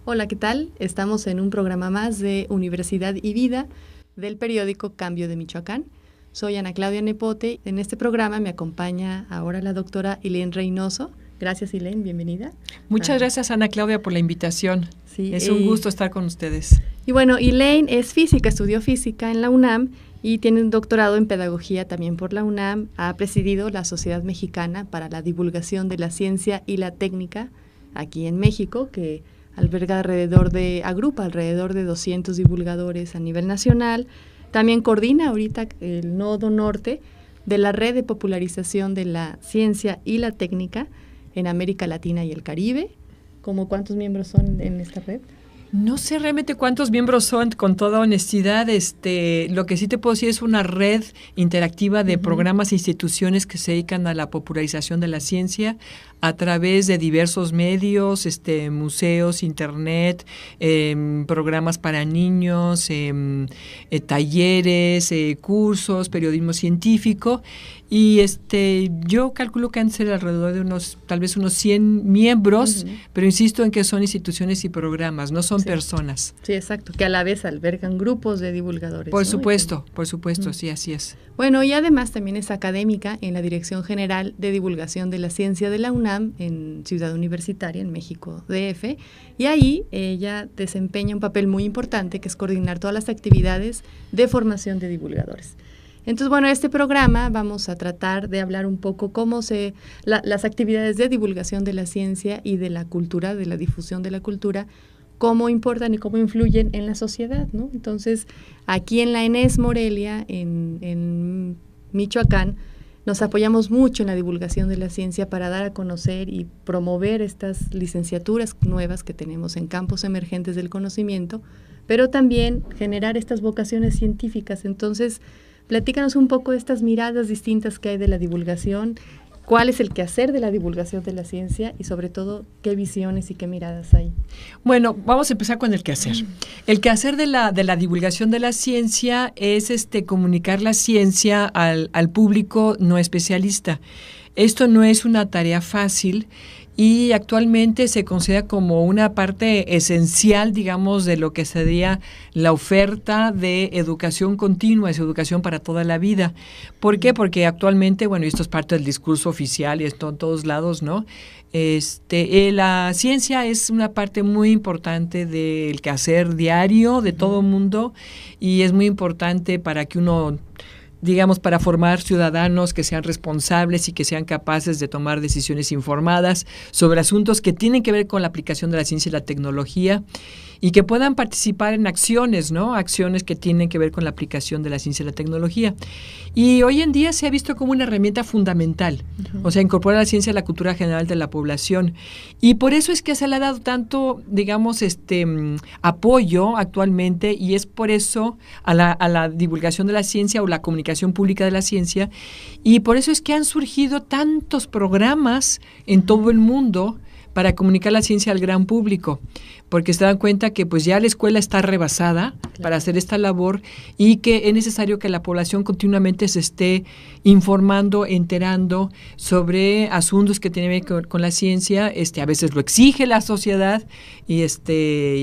Hola, ¿qué tal? Estamos en un programa más de Universidad y Vida del periódico Cambio de Michoacán. Soy Ana Claudia Nepote. En este programa me acompaña ahora la doctora Elaine Reynoso. Gracias, Elaine, bienvenida. Muchas gracias, Ana Claudia, por la invitación. Sí, es un gusto estar con ustedes. Y bueno, Elaine es física, estudió física en la UNAM y tiene un doctorado en pedagogía también por la UNAM. Ha presidido la Sociedad Mexicana para la Divulgación de la Ciencia y la Técnica aquí en México, que agrupa alrededor de 200 divulgadores a nivel nacional. También coordina ahorita el Nodo Norte de la Red de Popularización de la Ciencia y la Técnica en América Latina y el Caribe. ¿Cómo cuántos miembros son en esta red? No sé realmente cuántos miembros son, con toda honestidad. Lo que sí te puedo decir es una red interactiva de programas e instituciones que se dedican a la popularización de la ciencia a través de diversos medios, museos, internet, programas para niños, talleres, cursos, periodismo científico. Y yo calculo que han de ser alrededor de tal vez unos 100 miembros, pero insisto en que son instituciones y programas, no son personas. Sí, exacto, que a la vez albergan grupos de divulgadores. Por supuesto, sí, así es. Bueno, y además también es académica en la Dirección General de Divulgación de la Ciencia de la UNAM en Ciudad Universitaria, en México, DF, y ahí ella desempeña un papel muy importante, que es coordinar todas las actividades de formación de divulgadores. Entonces, bueno, en este programa vamos a tratar de hablar un poco las actividades de divulgación de la ciencia y de la cultura, de la difusión de la cultura, cómo importan y cómo influyen en la sociedad, ¿no? Entonces, aquí en la ENES Morelia, en Michoacán, nos apoyamos mucho en la divulgación de la ciencia para dar a conocer y promover estas licenciaturas nuevas que tenemos en campos emergentes del conocimiento, pero también generar estas vocaciones científicas. Entonces, platícanos un poco de estas miradas distintas que hay de la divulgación, cuál es el quehacer de la divulgación de la ciencia y sobre todo qué visiones y qué miradas hay. Bueno, vamos a empezar con el quehacer. El quehacer de la divulgación de la ciencia es comunicar la ciencia al público no especialista. Esto no es una tarea fácil y actualmente se considera como una parte esencial, digamos, de lo que sería la oferta de educación continua, es educación para toda la vida. ¿Por qué? Porque actualmente, bueno, y esto es parte del discurso oficial y esto en todos lados, ¿no? La ciencia es una parte muy importante del quehacer diario de todo mundo y es muy importante para que uno, digamos, para formar ciudadanos que sean responsables y que sean capaces de tomar decisiones informadas sobre asuntos que tienen que ver con la aplicación de la ciencia y la tecnología y que puedan participar en acciones, ¿no? Acciones que tienen que ver con la aplicación de la ciencia y la tecnología. Y hoy en día se ha visto como una herramienta fundamental, o sea, incorporar la ciencia a la cultura general de la población. Y por eso es que se le ha dado tanto, digamos, apoyo actualmente, y es por eso a la divulgación de la ciencia o la comunicación pública de la ciencia, y por eso es que han surgido tantos programas en todo el mundo para comunicar la ciencia al gran público, porque se dan cuenta que pues ya la escuela está rebasada para hacer esta labor y que es necesario que la población continuamente se esté informando, enterando sobre asuntos que tienen que ver con la ciencia. A veces lo exige la sociedad y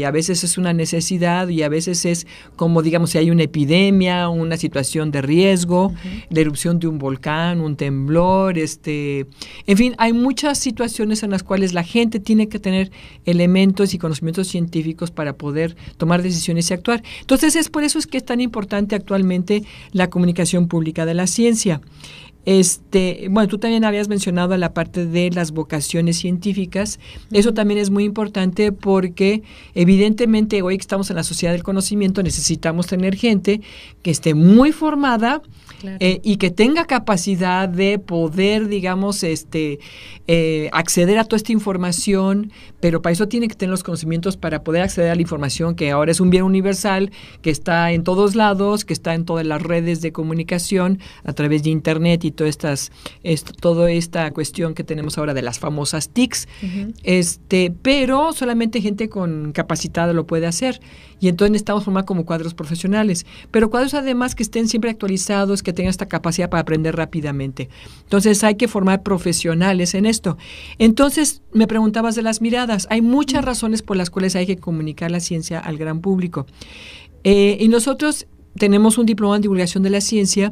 a veces es una necesidad y a veces es como, digamos, si hay una epidemia, una situación de riesgo, la erupción de un volcán, un temblor, en fin, hay muchas situaciones en las cuales la gente tiene que tener elementos y conocimientos científicos para poder tomar decisiones y actuar. Entonces, por eso es que es tan importante actualmente la comunicación pública de la ciencia. Bueno, tú también habías mencionado la parte de las vocaciones científicas. Eso también es muy importante porque evidentemente hoy que estamos en la sociedad del conocimiento necesitamos tener gente que esté muy formada, claro, y que tenga capacidad de poder, digamos, acceder a toda esta información, pero para eso tiene que tener los conocimientos para poder acceder a la información que ahora es un bien universal, que está en todos lados, que está en todas las redes de comunicación a través de internet y toda esta cuestión que tenemos ahora de las famosas TICs, pero solamente gente con capacidad lo puede hacer, y entonces necesitamos formar como cuadros profesionales, pero cuadros además que estén siempre actualizados, que que tengan esta capacidad para aprender rápidamente. Entonces hay que formar profesionales en esto. Entonces me preguntabas de las miradas. Hay muchas razones por las cuales hay que comunicar la ciencia al gran público. Y nosotros tenemos un diploma en divulgación de la ciencia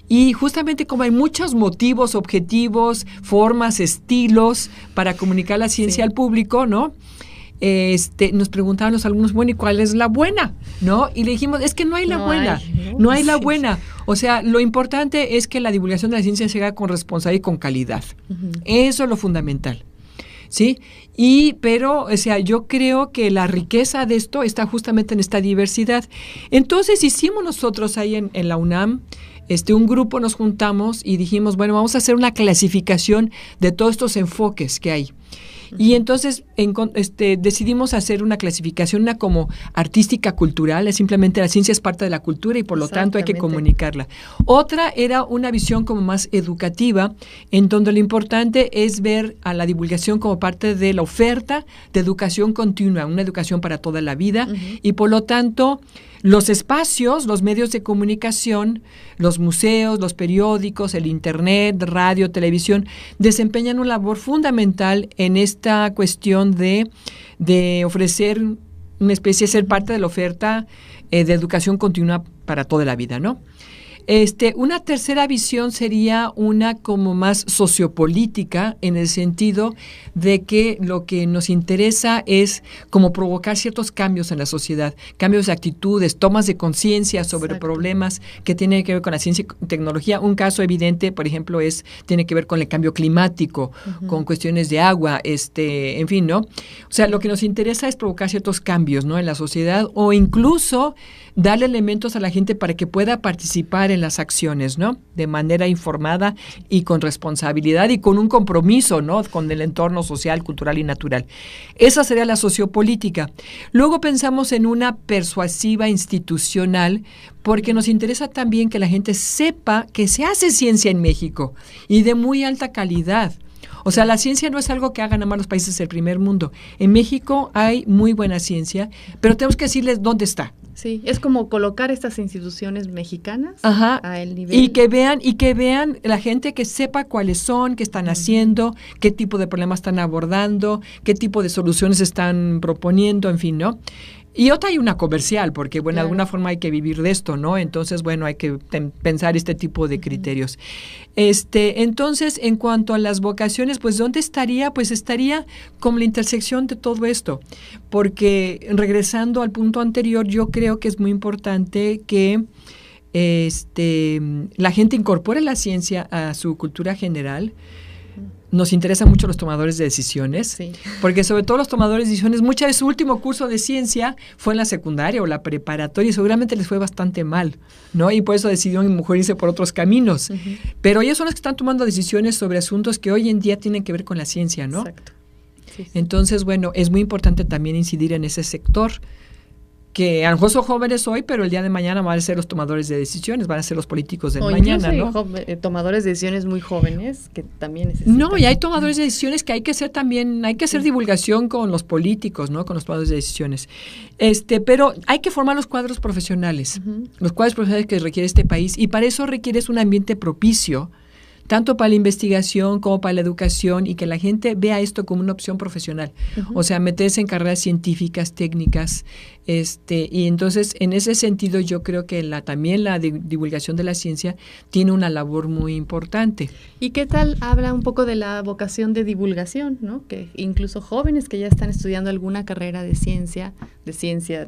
y justamente como hay muchos motivos, objetivos, formas, estilos para comunicar la ciencia al público, ¿no? Nos preguntaban los alumnos, bueno, ¿y cuál es la buena? ¿No? Y le dijimos, es que no hay la buena, no hay la buena. O sea, lo importante es que la divulgación de la ciencia se haga con responsabilidad y con calidad. Eso es lo fundamental. ¿Sí? Pero, o sea, yo creo que la riqueza de esto está justamente en esta diversidad. Entonces, hicimos nosotros ahí en la UNAM, un grupo nos juntamos y dijimos, bueno, vamos a hacer una clasificación de todos estos enfoques que hay. Y entonces decidimos hacer una clasificación, una como artística cultural, simplemente la ciencia es parte de la cultura y por lo tanto hay que comunicarla. Otra era una visión como más educativa, en donde lo importante es ver a la divulgación como parte de la oferta de educación continua, una educación para toda la vida, y por lo tanto los espacios, los medios de comunicación, los museos, los periódicos, el internet, radio, televisión, desempeñan una labor fundamental en esta cuestión de ofrecer una especie, ser parte de la oferta de educación continua para toda la vida, ¿no? Una tercera visión sería una como más sociopolítica, en el sentido de que lo que nos interesa es como provocar ciertos cambios en la sociedad, cambios de actitudes, tomas de conciencia sobre problemas que tienen que ver con la ciencia y tecnología. Un caso evidente, por ejemplo, tiene que ver con el cambio climático, con cuestiones de agua, en fin, ¿no? O sea, lo que nos interesa es provocar ciertos cambios, ¿no?, en la sociedad, o incluso darle elementos a la gente para que pueda participar en las acciones, ¿no?, de manera informada y con responsabilidad y con un compromiso, ¿no?, con el entorno social, cultural y natural. Esa sería la sociopolítica. Luego pensamos en una persuasiva institucional, porque nos interesa también que la gente sepa que se hace ciencia en México y de muy alta calidad. O sea, la ciencia no es algo que hagan nada más los países del primer mundo. En México hay muy buena ciencia, pero tenemos que decirles dónde está. Sí, es como colocar estas instituciones mexicanas a el nivel. Y que vean la gente, que sepa cuáles son, qué están haciendo, qué tipo de problemas están abordando, qué tipo de soluciones están proponiendo, en fin, ¿no? Y otra, hay una comercial, porque, bueno, de alguna forma hay que vivir de esto, ¿no? Entonces, bueno, hay que pensar este tipo de criterios. Entonces, en cuanto a las vocaciones, pues, ¿dónde estaría? Pues estaría como la intersección de todo esto. Porque, regresando al punto anterior, yo creo que es muy importante que la gente incorpore la ciencia a su cultura general. Nos interesan mucho los tomadores de decisiones, porque sobre todo los tomadores de decisiones, muchas veces su último curso de ciencia fue en la secundaria o la preparatoria y seguramente les fue bastante mal, ¿no? Y por eso decidieron mejor irse por otros caminos. Pero ellos son los que están tomando decisiones sobre asuntos que hoy en día tienen que ver con la ciencia, ¿no? Exacto. Entonces, bueno, es muy importante también incidir en ese sector, que a lo mejor son jóvenes hoy, pero el día de mañana van a ser los tomadores de decisiones, van a ser los políticos del mañana, ¿no? Tomadores de decisiones muy jóvenes que también necesitan. No, y hay tomadores de decisiones que hay que hacer también, hay que hacer divulgación con los políticos, ¿no?, con los tomadores de decisiones. Pero hay que formar los cuadros profesionales, los cuadros profesionales que requiere este país, y para eso requieres un ambiente propicio, tanto para la investigación como para la educación, y que la gente vea esto como una opción profesional. O sea, meterse en carreras científicas, técnicas, y entonces, en ese sentido, yo creo que también la divulgación de la ciencia tiene una labor muy importante. ¿Y qué tal habla un poco de la vocación de divulgación, ¿no? Que incluso jóvenes que ya están estudiando alguna carrera de ciencia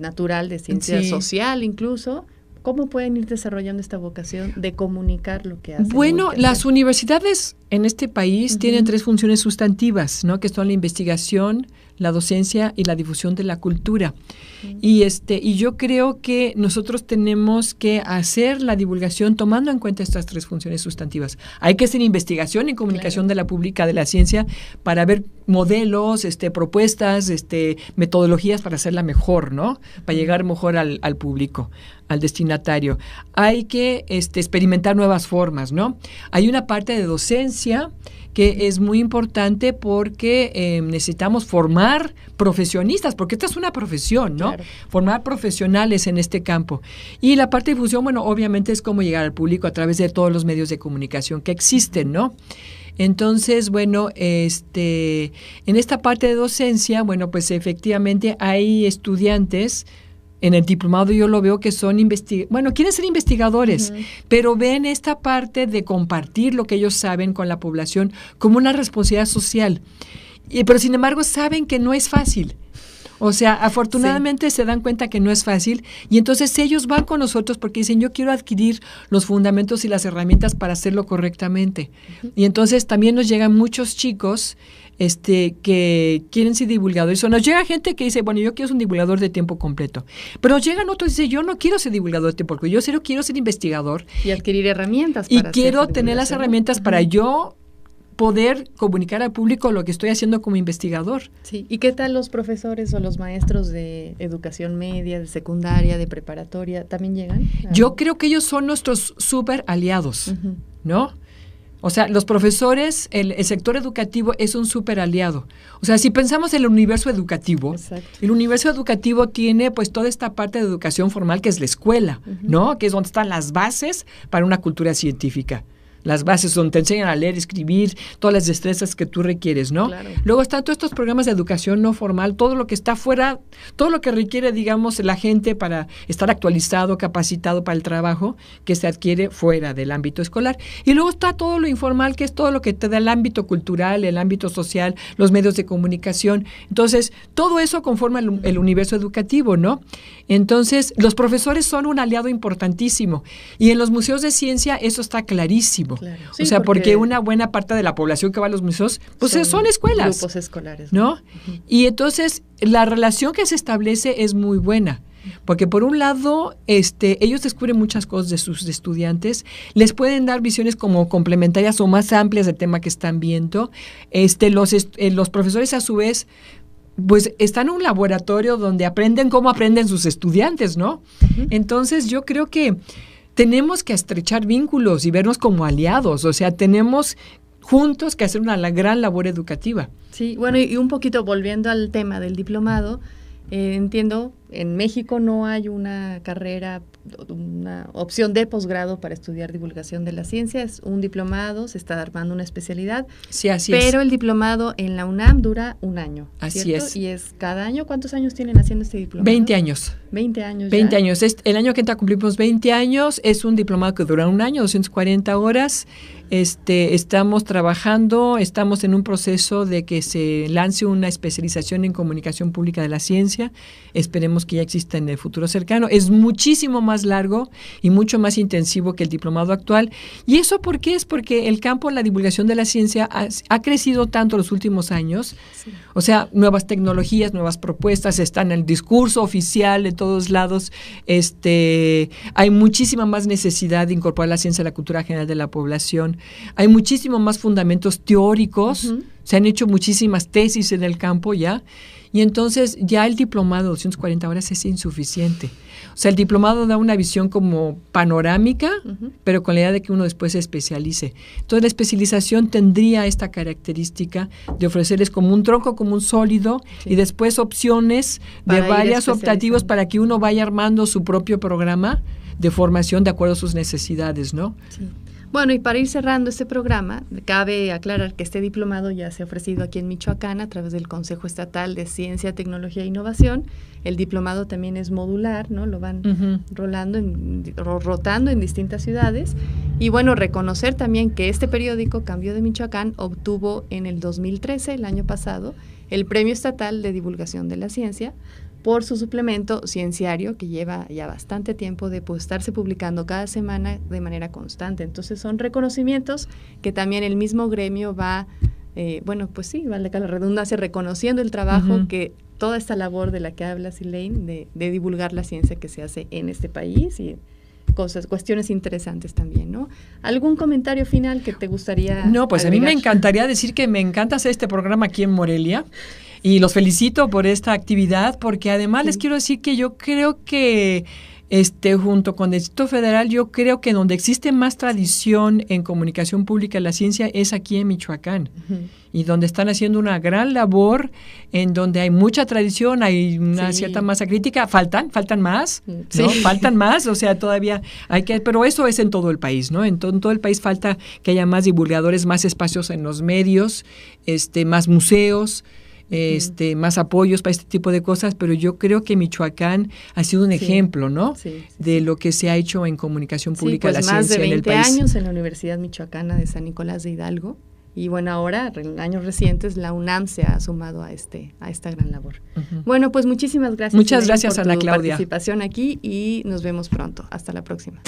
natural, de ciencia social incluso, ¿cómo pueden ir desarrollando esta vocación de comunicar lo que hacen? Bueno, las universidades en este país tienen 3 funciones sustantivas, ¿no?, que son la investigación, la docencia y la difusión de la cultura. Y yo creo que nosotros tenemos que hacer la divulgación tomando en cuenta estas 3 funciones sustantivas. Hay que hacer investigación y comunicación de la pública de la ciencia para ver modelos, propuestas, metodologías para hacerla mejor, ¿no?, para llegar mejor al público. al destinatario. Hay que experimentar nuevas formas, ¿no? Hay una parte de docencia que es muy importante porque necesitamos formar profesionistas, porque esta es una profesión, ¿no? Claro. Formar profesionales en este campo. Y la parte de difusión, bueno, obviamente es cómo llegar al público a través de todos los medios de comunicación que existen, ¿no? Entonces, bueno, en esta parte de docencia, bueno, pues efectivamente hay estudiantes. En el diplomado yo lo veo que son quieren ser investigadores, pero ven esta parte de compartir lo que ellos saben con la población como una responsabilidad social. Pero sin embargo saben que no es fácil. O sea, afortunadamente se dan cuenta que no es fácil y entonces ellos van con nosotros porque dicen, yo quiero adquirir los fundamentos y las herramientas para hacerlo correctamente. Y entonces también nos llegan muchos chicos que quieren ser divulgadores. O nos llega gente que dice, bueno, yo quiero ser un divulgador de tiempo completo. Pero llegan otros y dicen, yo no quiero ser divulgador de tiempo completo, yo solo quiero ser investigador. Y adquirir herramientas. Y quiero tener las herramientas para yo poder comunicar al público lo que estoy haciendo como investigador. Sí. ¿Y qué tal los profesores o los maestros de educación media, de secundaria, de preparatoria? ¿También llegan? Yo creo que ellos son nuestros súper aliados, ¿no? O sea, los profesores, el sector educativo es un súper aliado. O sea, si pensamos en el universo educativo, exacto, el universo educativo tiene pues toda esta parte de educación formal que es la escuela, ¿no? Que es donde están las bases para una cultura científica. Las bases donde te enseñan a leer, escribir, todas las destrezas que tú requieres, ¿no? Claro. Luego están todos estos programas de educación no formal, todo lo que está fuera, todo lo que requiere, digamos, la gente para estar actualizado, capacitado para el trabajo, que se adquiere fuera del ámbito escolar. Y luego está todo lo informal, que es todo lo que te da el ámbito cultural, el ámbito social, los medios de comunicación. Entonces, todo eso conforma el universo educativo, ¿no? Entonces, los profesores son un aliado importantísimo. Y en los museos de ciencia eso está clarísimo. Claro. Sí, o sea, porque una buena parte de la población que va a los museos, pues son escuelas. Grupos escolares. ¿No? Y entonces, la relación que se establece es muy buena. Porque por un lado, ellos descubren muchas cosas de sus estudiantes, les pueden dar visiones como complementarias o más amplias del tema que están viendo. Los profesores, a su vez, pues están en un laboratorio donde aprenden cómo aprenden sus estudiantes, ¿no? Entonces, yo creo que tenemos que estrechar vínculos y vernos como aliados, o sea, tenemos juntos que hacer una gran labor educativa. Sí, bueno, y un poquito volviendo al tema del diplomado, entiendo, en México no hay una carrera, una opción de posgrado para estudiar divulgación de la ciencia, es un diplomado, se está armando una especialidad. Sí, así es. Pero el diplomado en la UNAM dura un año, así ¿cierto? es. Y es cada año, ¿cuántos años tienen haciendo este diplomado? 20 años. 20 años 20 ya. años. El año que entra cumplimos 20 años, es un diplomado que dura un año, 240 horas. Estamos trabajando, estamos en un proceso de que se lance una especialización en comunicación pública de la ciencia. Esperemos que ya exista en el futuro cercano. Es muchísimo más largo y mucho más intensivo que el diplomado actual. ¿Y eso por qué? Es porque el campo de la divulgación de la ciencia ha crecido tanto los últimos años. Sí. O sea, nuevas tecnologías, nuevas propuestas, están en el discurso oficial de todos lados. Hay muchísima más necesidad de incorporar la ciencia a la cultura general de la población. Hay muchísimo más fundamentos teóricos, se han hecho muchísimas tesis en el campo ya, y entonces ya el diplomado de 240 horas es insuficiente. O sea, el diplomado da una visión como panorámica, pero con la idea de que uno después se especialice. Entonces la especialización tendría esta característica de ofrecerles como un tronco, como un sólido, y después opciones de varias optativos para que uno vaya armando su propio programa de formación de acuerdo a sus necesidades, ¿no? Sí. Bueno, y para ir cerrando este programa, cabe aclarar que este diplomado ya se ha ofrecido aquí en Michoacán a través del Consejo Estatal de Ciencia, Tecnología e Innovación. El diplomado también es modular, ¿no? Lo van rotando en distintas ciudades. Y bueno, reconocer también que este periódico, Cambio de Michoacán, obtuvo en el 2013, el año pasado, el Premio Estatal de Divulgación de la Ciencia por su suplemento cienciario, que lleva ya bastante tiempo de estarse publicando cada semana de manera constante. Entonces son reconocimientos que también el mismo gremio va, pues sí, vale la redundancia, reconociendo el trabajo que toda esta labor de la que hablas, Elaine, de divulgar la ciencia que se hace en este país y cuestiones interesantes también, ¿no? ¿Algún comentario final que te gustaría No, pues agregar? A mí me encantaría decir que me encanta hacer este programa aquí en Morelia y los felicito por esta actividad porque además les quiero decir que yo creo que junto con el Distrito Federal, yo creo que donde existe más tradición en comunicación pública de la ciencia es aquí en Michoacán. Y donde están haciendo una gran labor, en donde hay mucha tradición, hay una cierta masa crítica. Faltan más, ¿no? Faltan más, o sea, todavía hay que, pero eso es en todo el país, ¿no? En todo el país falta que haya más divulgadores, más espacios en los medios, más museos, más apoyos para este tipo de cosas, pero yo creo que Michoacán ha sido un ejemplo, ¿no? De lo que se ha hecho en comunicación pública de la ciencia en el país. Más de 20 años en la Universidad Michoacana de San Nicolás de Hidalgo. Y bueno, ahora, en años recientes, la UNAM se ha sumado a esta gran labor. Bueno, pues muchísimas gracias. Muchas gracias, por Ana tu Claudia. participación aquí y nos vemos pronto. Hasta la próxima.